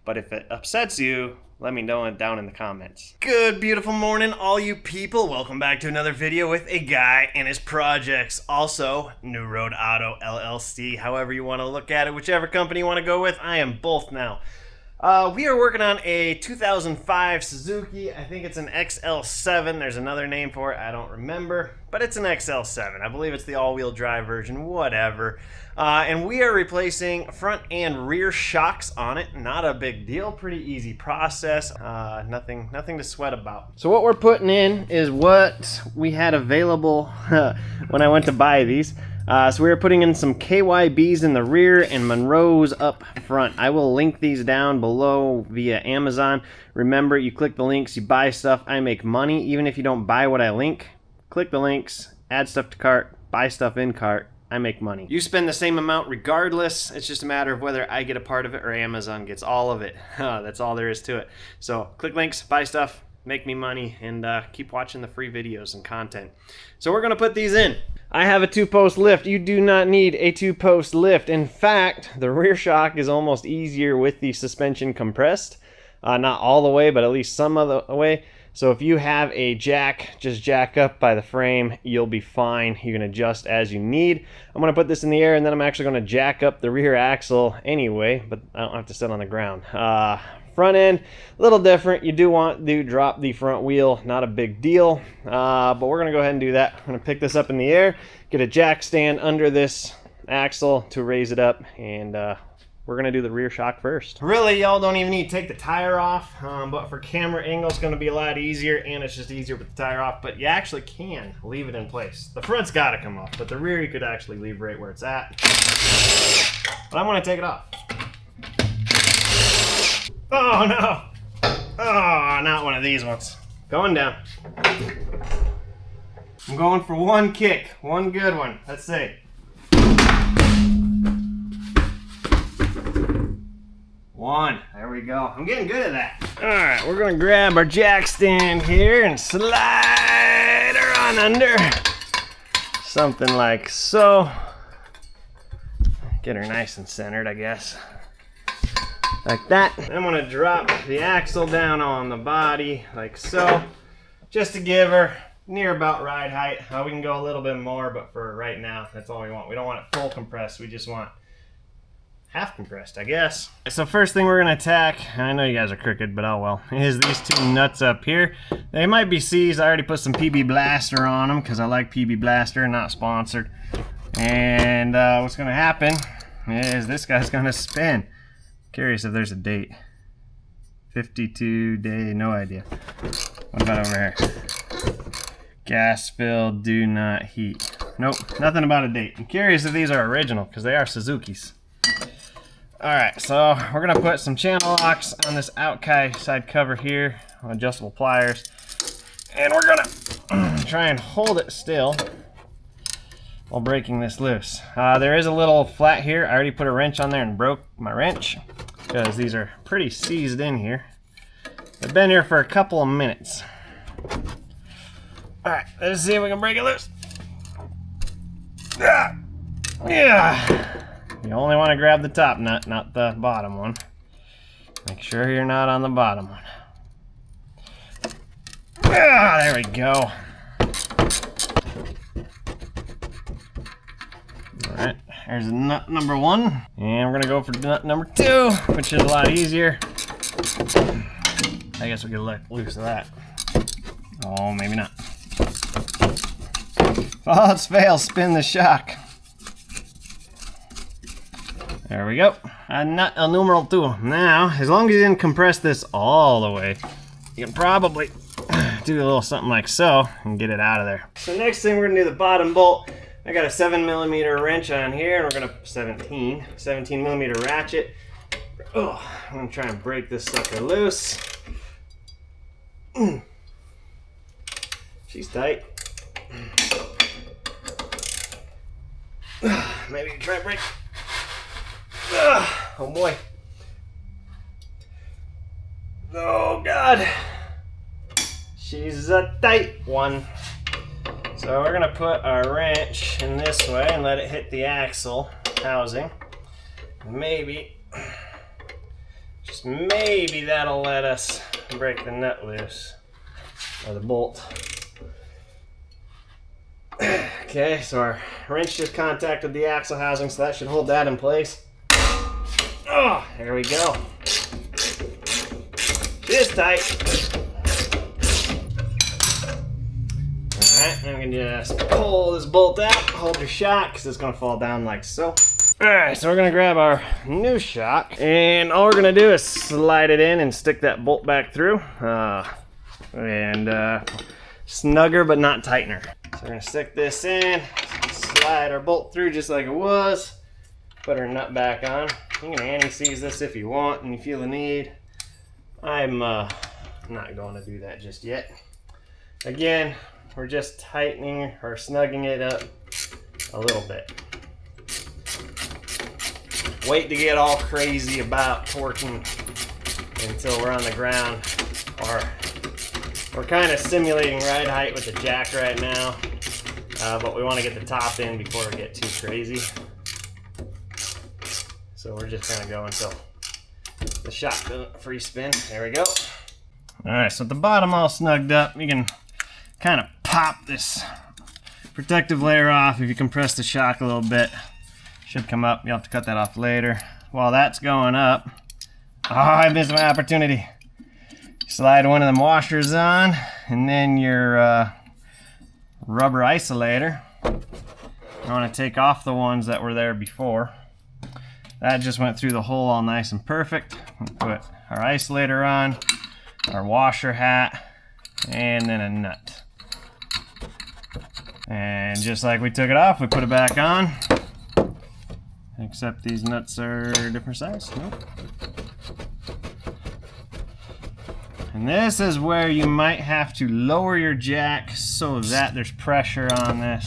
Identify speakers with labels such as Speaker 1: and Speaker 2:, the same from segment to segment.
Speaker 1: But if it upsets you, let me know down in the comments. Good beautiful morning, all you people. Welcome back to another video with a guy and his projects. Also, New Road Auto LLC, however you want to look at it, whichever company you want to go with. I am both now. We are working on a 2005 Suzuki. I think it's an XL-7. There's another name for it. I don't remember. But it's an XL-7. I believe it's the all-wheel drive version. Whatever. And we are replacing front and rear shocks on it. Not a big deal. Pretty easy process. Nothing to sweat about. So what we're putting in is what we had available when I went to buy these. So we were putting in some KYBs in the rear and Monroes up front. I will link these down below via Amazon. Remember, you click the links, you buy stuff, I make money. Even if you don't buy what I link, click the links, add stuff to cart, buy stuff in cart, I make money. You spend the same amount regardless. It's just a matter of whether I get a part of it or Amazon gets all of it. That's all there is to it. So click links, buy stuff, make me money, and keep watching the free videos and content. So we're gonna put these in. I have a 2-post lift. You do not need a 2-post lift. In fact, the rear shock is almost easier with the suspension compressed. Not all the way, but at least some of the way. So if you have a jack, just jack up by the frame, you'll be fine. You can adjust as you need. I'm gonna put this in the air and then I'm actually gonna jack up the rear axle anyway, but I don't have to sit on the ground. Front end, a little different. You do want to drop the front wheel, not a big deal, but we're gonna go ahead and do that. I'm gonna pick this up in the air, get a jack stand under this axle to raise it up, and we're gonna do the rear shock first. Really, y'all don't even need to take the tire off, but for camera angle, it's gonna be a lot easier, and it's just easier with the tire off, but you actually can leave it in place. The front's gotta come off, but the rear you could actually leave right where it's at. But I'm gonna take it off. Oh no! Oh, not one of these ones. Going down. I'm going for one kick, one good one. Let's see. One. There we go. I'm getting good at that. All right, we're gonna grab our jack stand here and slide her on under. Something like so. Get her nice and centered, I guess. Like that. I'm gonna drop the axle down on the body like so, just to give her near about ride height. We can go a little bit more, but for right now, that's all we want. We don't want it full compressed, we just want half compressed, I guess. So first thing we're gonna attack, I know you guys are crooked, but oh well, is these two nuts up here. They might be C's. I already put some PB Blaster on them because I like PB Blaster, not sponsored. And what's gonna happen is this guy's gonna spin. Curious if there's a date. 52 day, no idea. What about over here? Gas filled, do not heat. Nope, nothing about a date. I'm curious if these are original because they are Suzuki's. Alright, so we're gonna put some channel locks on this outside cover here, adjustable pliers, and we're gonna try and hold it still while breaking this loose. There is a little flat here. I already put a wrench on there and broke my wrench because these are pretty seized in here. They've been here for a couple of minutes. Alright, let's see if we can break it loose. Yeah. You only want to grab the top nut, not the bottom one. Make sure you're not on the bottom one. There we go. Alright, there's nut number one. And we're gonna go for nut number two, which is a lot easier. I guess we could let loose of that. Oh, maybe not. If all else fails, spin the shock. There we go. Nut numeral two. Now, as long as you didn't compress this all the way, you can probably do a little something like so and get it out of there. So next thing, we're gonna do the bottom bolt. I got a 7mm wrench on here, and we're gonna 17mm ratchet. Oh, I'm gonna try and break this sucker loose. She's tight. Maybe try and break. Oh boy. Oh God. She's a tight one. So we're gonna put our wrench in this way and let it hit the axle housing. Maybe just So maybe that'll let us break the nut loose, or the bolt. Okay, so our wrench just contacted the axle housing, so that should hold that in place. Oh, there we go. It is tight. Alright, I'm gonna just pull this bolt out, hold your shock, because it's gonna fall down like so. Alright, so we're gonna grab our new shock, and all we're gonna do is slide it in and stick that bolt back through. Snugger but not tightener. So we're gonna stick this in, slide our bolt through just like it was, put our nut back on. You can anti-seize this if you want and you feel the need. I'm not going to do that just yet. Again, we're just tightening or snugging it up a little bit. Wait to get all crazy about torquing until we're on the ground, or we're kind of simulating ride height with the jack right now, but we want to get the top in before we get too crazy. So we're just gonna go until the shock doesn't free spin. There we go. All right, so at the bottom all snugged up, you can kind of pop this protective layer off if you compress the shock a little bit. Should come up. You'll have to cut that off later. While that's going up, oh, I missed my opportunity. Slide one of them washers on, and then your rubber isolator. I want to take off the ones that were there before. That just went through the hole all nice and perfect. We'll put our isolator on, our washer hat, and then a nut. And just like we took it off, we put it back on. Except these nuts are different size. Nope. And this is where you might have to lower your jack so that there's pressure on this,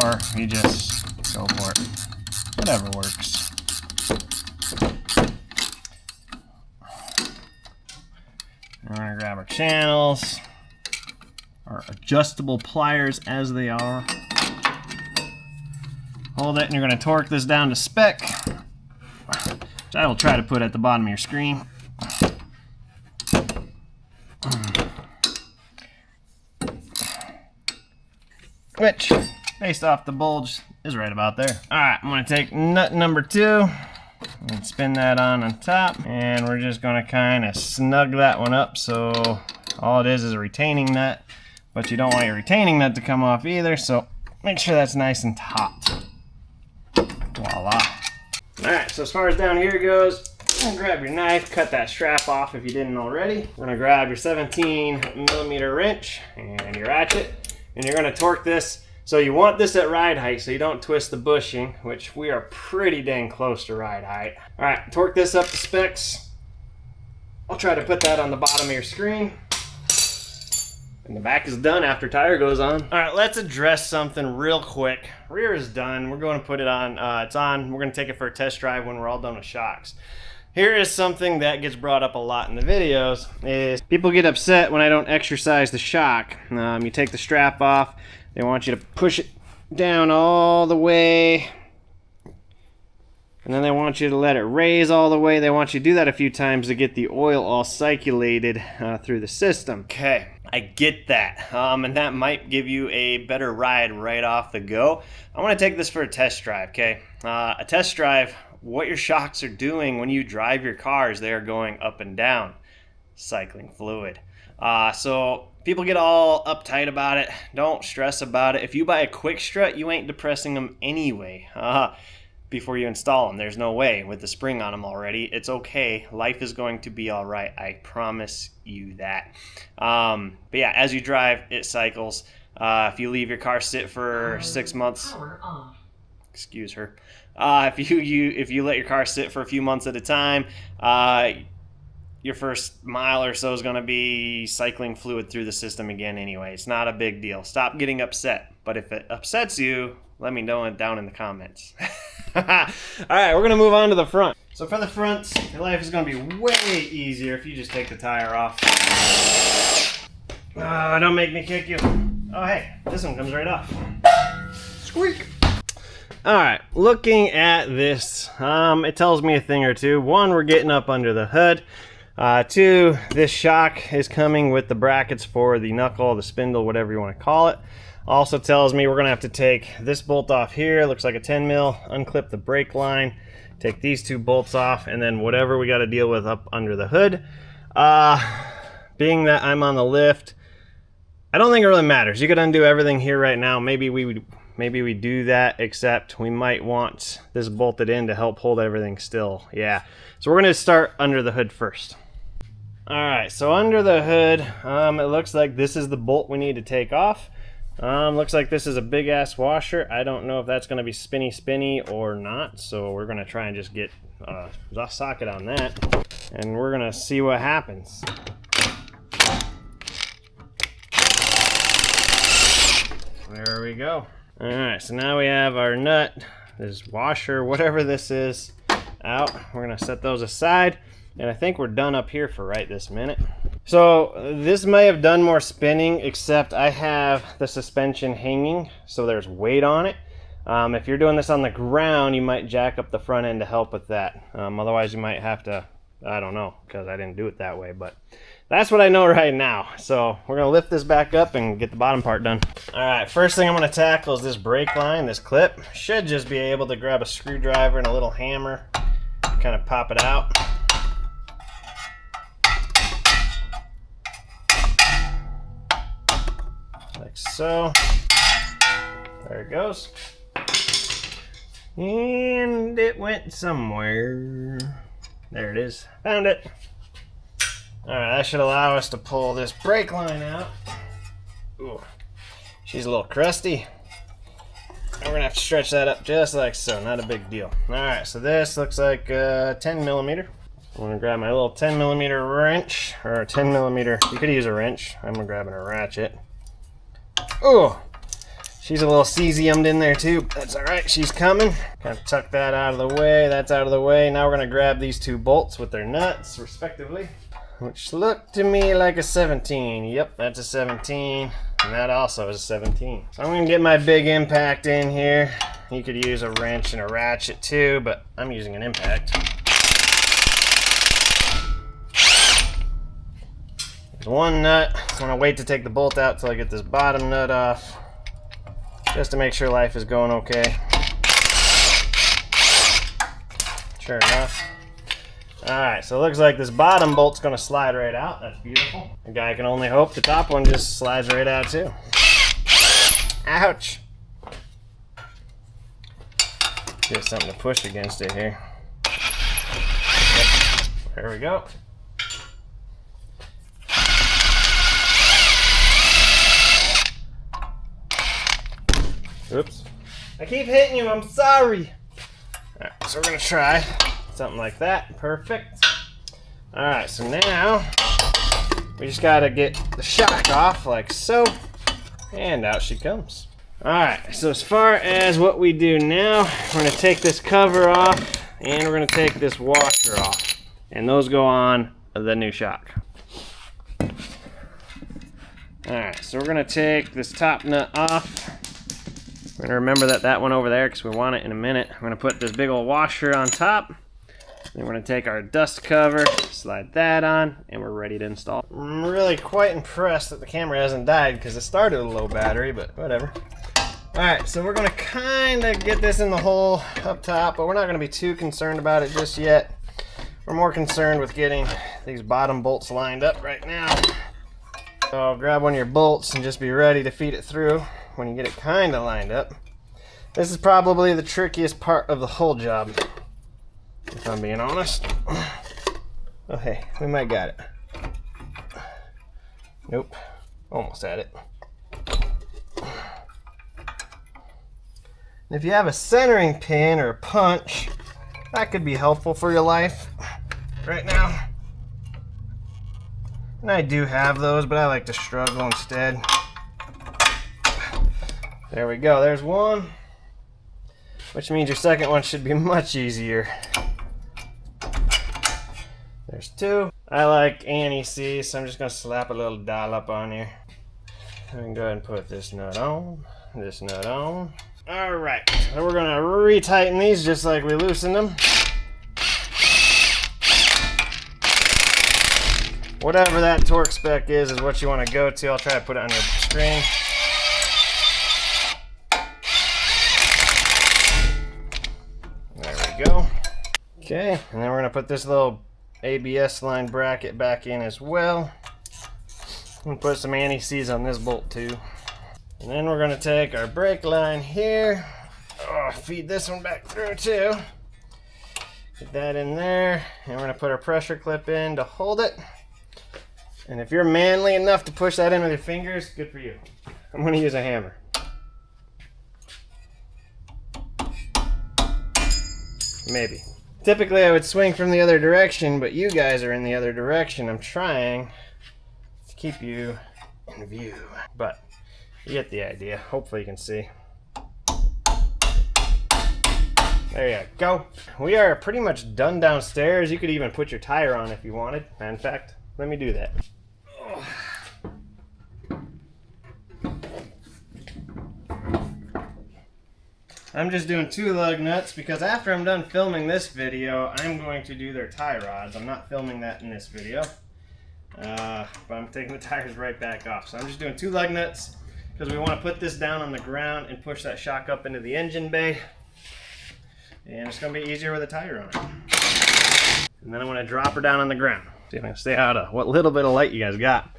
Speaker 1: or you just go for it. Whatever works. We're gonna grab our channels, our adjustable pliers as they are. Hold it, and you're gonna torque this down to spec, which I will try to put at the bottom of your screen. Which, based off the bulge, is right about there. All right, I'm gonna take nut number 2 and spin that on top, and we're just gonna kind of snug that one up. So all it is a retaining nut, but you don't want your retaining nut to come off either, so make sure that's nice and taut. Voila. All right, so as far as down here goes, grab your knife, cut that strap off if you didn't already. We're gonna grab your 17mm wrench and your ratchet, and you're gonna torque this. So you want this at ride height so you don't twist the bushing, which we are pretty dang close to ride height. All right, torque this up to specs. I'll try to put that on the bottom of your screen. And the back is done after tire goes on. All right, let's address something real quick. Rear is done. We're going to put it on, it's on. We're gonna take it for a test drive when we're all done with shocks. Here is something that gets brought up a lot in the videos, is people get upset when I don't exercise the shock. You take the strap off, they want you to push it down all the way, and then they want you to let it raise all the way. They want you to do that a few times to get the oil all circulated through the system. Okay, I get that, and that might give you a better ride right off the go. I want to take this for a test drive, okay? A test drive, what your shocks are doing when you drive your cars, they are going up and down, cycling fluid. So people get all uptight about it. Don't stress about it. If you buy a quick strut, you ain't depressing them anyway. Before you install them, there's no way. With the spring on them already, it's okay. Life is going to be all right. I promise you that. But yeah, as you drive, it cycles. If you leave your car sit for 6 months, excuse her. If you let your car sit for a few months at a time, your first mile or so is going to be cycling fluid through the system again anyway. It's not a big deal. Stop getting upset. But if it upsets you, let me know down in the comments. All right, we're going to move on to the front. So for the front, your life is going to be way easier if you just take the tire off. Don't make me kick you. Oh, hey, this one comes right off. Squeak. Alright, looking at this, it tells me a thing or two. One, we're getting up under the hood. Two, this shock is coming with the brackets for the knuckle, the spindle, whatever you want to call it. Also tells me we're going to have to take this bolt off here, looks like a 10 mil, unclip the brake line, take these two bolts off, and then whatever we got to deal with up under the hood. Being that I'm on the lift, I don't think it really matters. You could undo everything here right now. Maybe we do that, except we might want this bolted in to help hold everything still. Yeah, so we're going to start under the hood first. Alright, so under the hood, it looks like this is the bolt we need to take off. Looks like this is a big ass washer. I don't know if that's going to be spinny or not, so we're going to try and just get a socket on that, and we're going to see what happens. There we go. Alright, so now we have our nut, this washer, whatever this is, out. We're going to set those aside, and I think we're done up here for right this minute. So this may have done more spinning, except I have the suspension hanging, so there's weight on it. If you're doing this on the ground, you might jack up the front end to help with that. Otherwise, you might have to, I don't know, because I didn't do it that way, but that's what I know right now. So we're going to lift this back up and get the bottom part done. Alright, first thing I'm going to tackle is this brake line, this clip. Should just be able to grab a screwdriver and a little hammer, kind of pop it out. Like so. There it goes. And it went somewhere. There it is. Found it. Alright, that should allow us to pull this brake line out. Ooh, she's a little crusty. And we're going to have to stretch that up just like so. Not a big deal. Alright, so this looks like 10 millimeter. I'm going to grab my little 10 millimeter wrench. Or 10 millimeter, you could use a wrench. I'm grabbing a ratchet. Ooh, she's a little cesiumed in there too. That's alright, she's coming. Kind of tuck that out of the way. That's out of the way. Now we're going to grab these two bolts with their nuts, respectively. Which looked to me like a 17. Yep, that's a 17. And that also is a 17. So I'm going to get my big impact in here. You could use a wrench and a ratchet too, but I'm using an impact. There's one nut. I'm going to wait to take the bolt out till I get this bottom nut off, just to make sure life is going okay. Sure enough. Alright, so it looks like this bottom bolt's going to slide right out. That's beautiful. The guy can only hope the top one just slides right out too. Ouch! Get something to push against it here. There we go. Oops. I keep hitting you, I'm sorry! Alright, so we're going to try something like that. Perfect. Alright, so now we just gotta get the shock off like so, and out she comes. Alright, so as far as what we do now, we're gonna take this cover off and we're gonna take this washer off, and those go on the new shock. Alright, so we're gonna take this top nut off. We're gonna remember that one over there because we want it in a minute. I'm gonna put this big old washer on top. Then we're going to take our dust cover, slide that on, and we're ready to install. I'm really quite impressed that the camera hasn't died because it started with a low battery, but whatever. Alright, so we're going to kind of get this in the hole up top, but we're not going to be too concerned about it just yet. We're more concerned with getting these bottom bolts lined up right now. So grab one of your bolts and just be ready to feed it through when you get it kind of lined up. This is probably the trickiest part of the whole job, if I'm being honest. Oh hey, we might got it. Nope, almost had it. If you have a centering pin or a punch, that could be helpful for your life right now. And I do have those, but I like to struggle instead. There we go, there's one. Which means your second one should be much easier. There's two. I like ANEC, so I'm just going to slap a little dollop on here. And go ahead and put this nut on, this nut on. All right, so we're gonna retighten these just like we loosened them. Whatever that torque spec is what you want to go to. I'll try to put it on your screen. There we go. Okay, and then we're gonna put this little ABS line bracket back in as well. And put some anti-seize on this bolt too. And then we're gonna take our brake line here. Oh, feed this one back through too. Get that in there. And we're gonna put our pressure clip in to hold it. And if you're manly enough to push that in with your fingers, good for you. I'm gonna use a hammer. Maybe. Typically I would swing from the other direction, but you guys are in the other direction. I'm trying to keep you in view, but you get the idea. Hopefully you can see. There you go. We are pretty much done downstairs. You could even put your tire on if you wanted. In fact, let me do that. I'm just doing 2 lug nuts because after I'm done filming this video, I'm going to do their tie rods. I'm not filming that in this video, but I'm taking the tires right back off. So I'm just doing 2 lug nuts because we want to put this down on the ground and push that shock up into the engine bay. And it's going to be easier with a tire on it. And then I'm going to drop her down on the ground. See if I can stay out of what little bit of light you guys got.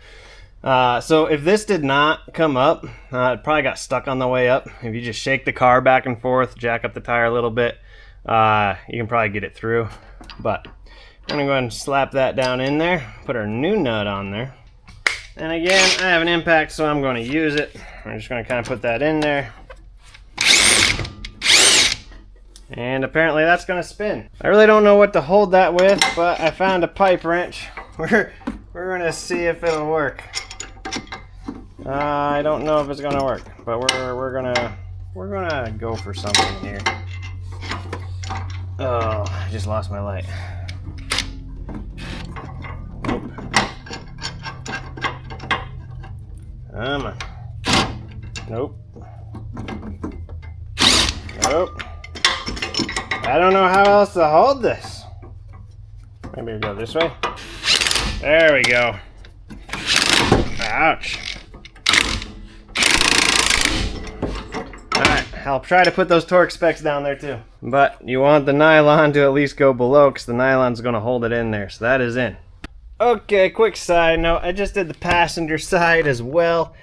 Speaker 1: So if this did not come up, it probably got stuck on the way up. If you just shake the car back and forth, jack up the tire a little bit, you can probably get it through. But I'm going to go ahead and slap that down in there, put our new nut on there. And again, I have an impact, so I'm going to use it. I'm just going to kind of put that in there. And apparently that's going to spin. I really don't know what to hold that with, but I found a pipe wrench. We're going to see if it'll work. I don't know if it's going to work, but we're gonna go for something here. Oh, I just lost my light. Nope. Come on. Nope. Nope. I don't know how else to hold this. Maybe we go this way. There we go. Ouch. Alright, I'll try to put those torque specs down there too. But you want the nylon to at least go below because the nylon's going to hold it in there. So that is in. Okay, quick side note. I just did the passenger side as well.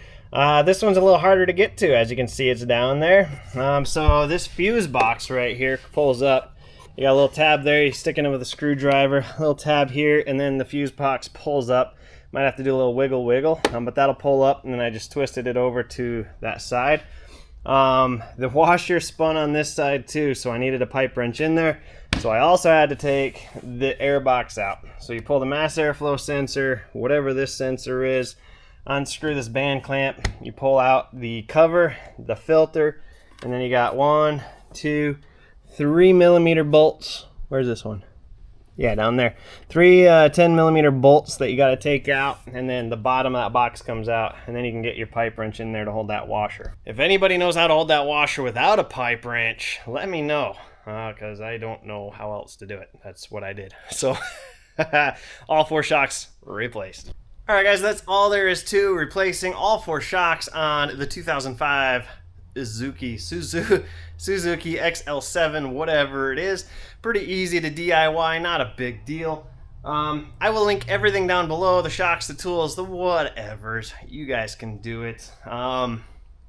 Speaker 1: This one's a little harder to get to. As you can see, it's down there. So this fuse box right here pulls up. You got a little tab there. You stick it in with a screwdriver. A little tab here, and then the fuse box pulls up. Might have to do a little wiggle, but that'll pull up, and then I just twisted it over to that side. The washer spun on this side too, so I needed a pipe wrench in there. So I also had to take the air box out. So you pull the mass airflow sensor, whatever this sensor is, unscrew this band clamp, you pull out the cover, the filter, and then you got 1, 2, 3 millimeter bolts. Where's this one? Yeah, down there. 3 10 millimeter bolts that you got to take out, and then the bottom of that box comes out, and then you can get your pipe wrench in there to hold that washer. If anybody knows how to hold that washer without a pipe wrench, let me know, because I don't know how else to do it. That's what I did. So all 4 shocks replaced. All right, guys, that's all there is to replacing all 4 shocks on the 2005 Suzuki XL-7, whatever it is. Pretty easy to DIY, not a big deal. I will link everything down below, the shocks, the tools, the whatevers. You guys can do it.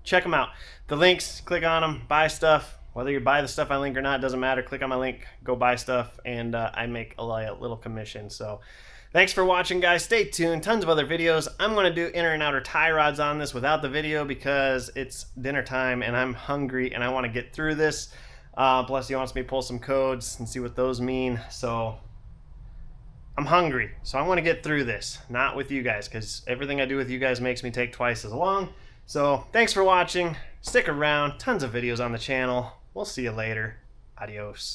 Speaker 1: Check them out. The links, click on them, buy stuff. Whether you buy the stuff I link or not, doesn't matter. Click on my link, go buy stuff, and I make a little commission. So thanks for watching, guys. Stay tuned. Tons of other videos. I'm going to do inner and outer tie rods on this without the video because it's dinner time and I'm hungry and I want to get through this. Plus, he wants me to pull some codes and see what those mean. So I'm hungry. So I want to get through this. Not with you guys, because everything I do with you guys makes me take twice as long. So thanks for watching. Stick around. Tons of videos on the channel. We'll see you later. Adios.